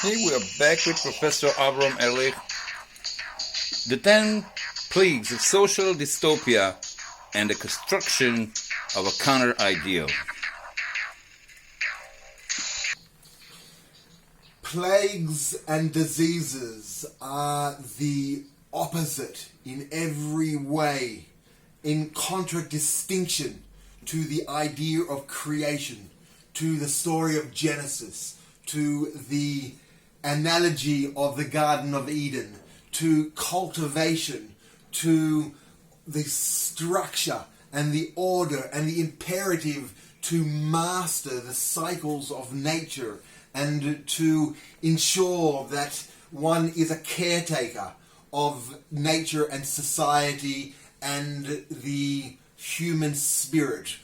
Here we are back with Professor Avram Ehrlich. The 10 plagues of social dystopia and the construction of a counter-ideal. Plagues and diseases are the opposite in every way, in contradistinction to the idea of creation, to the story of Genesis, to the analogy of the Garden of Eden, to cultivation, to the structure and the order and the imperative to master the cycles of nature and to ensure that one is a caretaker of nature and society and the human spirit.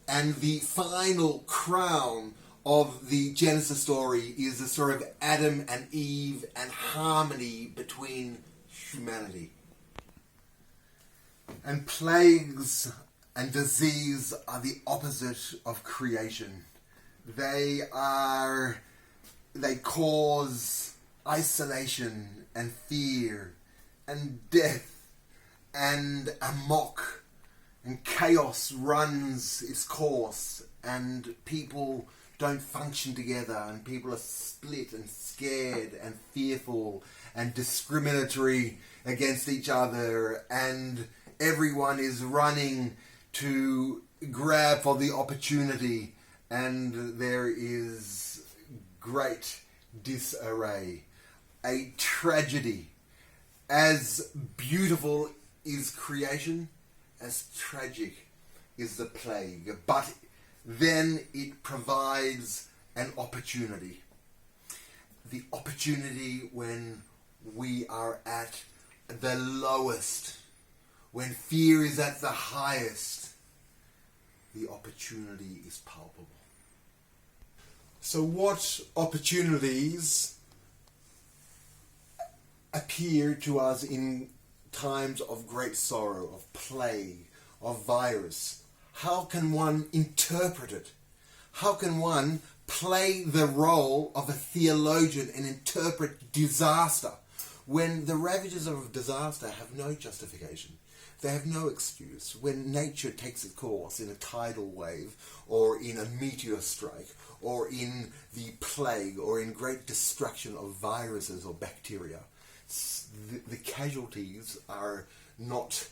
And the final crown of the Genesis story is the story of Adam and Eve and harmony between humanity. And plagues and disease are the opposite of creation. They cause isolation and fear and death and amok, and chaos runs its course, and people don't function together, and people are split and scared and fearful and discriminatory against each other, and everyone is running to grab for the opportunity, and there is great disarray, a tragedy. As beautiful is creation, as tragic is the plague, but then it provides an opportunity. The opportunity when we are at the lowest, when fear is at the highest, the opportunity is palpable. So what opportunities appear to us in times of great sorrow, of plague, of virus? How can one interpret it? How can one play the role of a theologian and interpret disaster when the ravages of disaster have no justification? They have no excuse. When nature takes its course in a tidal wave, or in a meteor strike, or in the plague, or in great destruction of viruses or bacteria, the casualties are not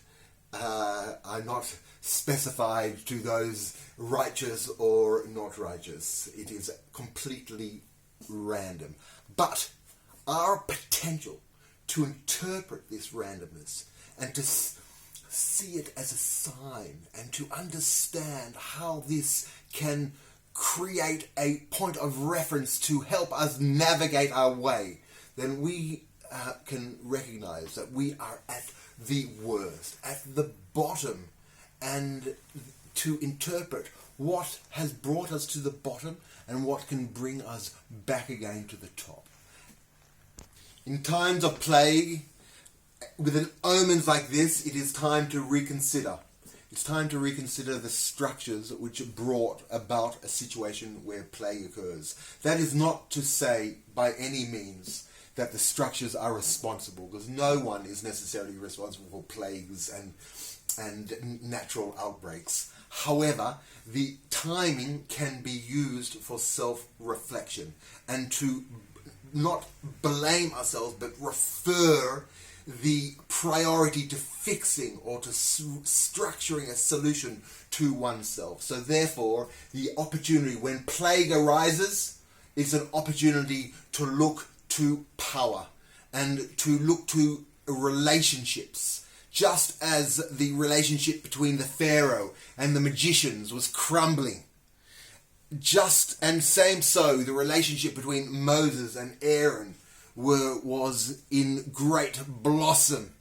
specified to those righteous or not righteous. It is completely random. But our potential to interpret this randomness and to see it as a sign and to understand how this can create a point of reference to help us navigate our way, then we can recognize that we are at the worst, at the bottom, and to interpret what has brought us to the bottom and what can bring us back again to the top. In times of plague, with an omens like this, it is time to reconsider. It's time to reconsider the structures which brought about a situation where plague occurs. That is not to say by any means that the structures are responsible, because no one is necessarily responsible for plagues and natural outbreaks. However, the timing can be used for self-reflection and to not blame ourselves, but refer the priority to fixing or to structuring a solution to oneself. So therefore, the opportunity when plague arises is an opportunity to look to power and to look to relationships. Just as the relationship between the Pharaoh and the magicians was crumbling, just and same so the relationship between Moses and Aaron was in great blossom,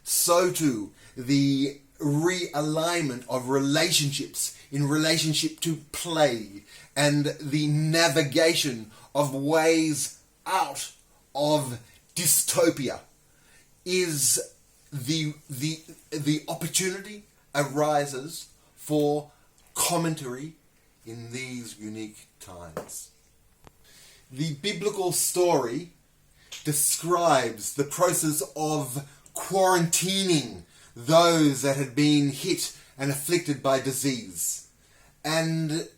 so too the realignment of relationships in relationship to plague and the navigation of ways out of dystopia is the opportunity arises for commentary in these unique times. The biblical story describes the process of quarantining those that had been hit and afflicted by disease, and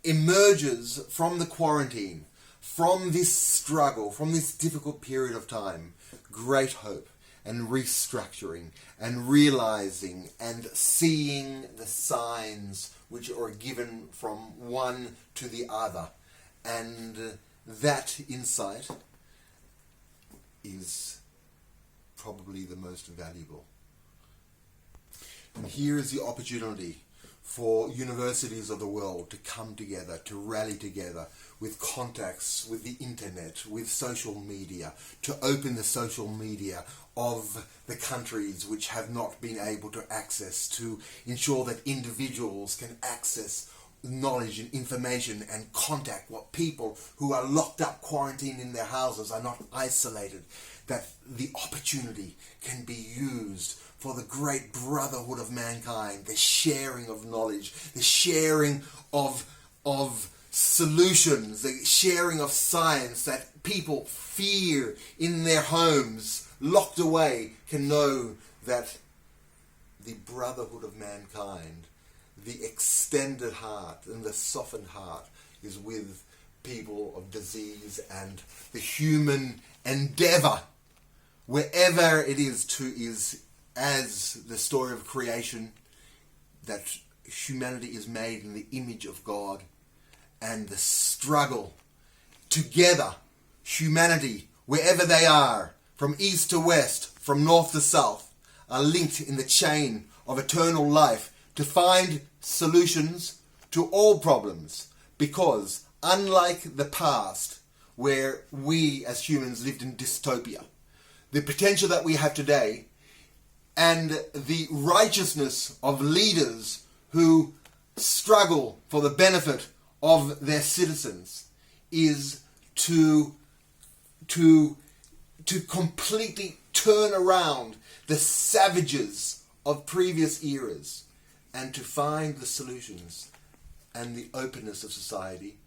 emerges from the quarantine, from this struggle, from this difficult period of time, great hope and restructuring and realizing and seeing the signs which are given from one to the other. And that insight is probably the most valuable. And here is the opportunity for universities of the world to come together, to rally together with contacts with the internet, with social media, to open the social media of the countries which have not been able to access, to ensure that individuals can access knowledge and information and contact what people who are locked up, quarantined in their houses, are not isolated, that the opportunity can be used for the great brotherhood of mankind, the sharing of knowledge, the sharing of solutions, the sharing of science, that people fear in their homes, locked away, can know that the brotherhood of mankind, the extended heart and the softened heart, is with people of disease, and the human endeavor, wherever it is as the story of creation, that humanity is made in the image of God, and the struggle together, humanity, wherever they are, from east to west, from north to south, are linked in the chain of eternal life to find solutions to all problems. Because unlike the past, where we as humans lived in dystopia, the potential that we have today and the righteousness of leaders who struggle for the benefit of their citizens is to completely turn around the savages of previous eras, and to find the solutions and the openness of society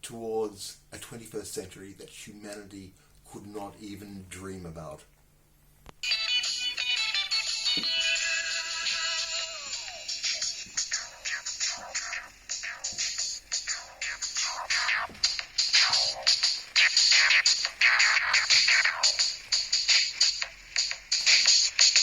towards a 21st century that humanity could not even dream about.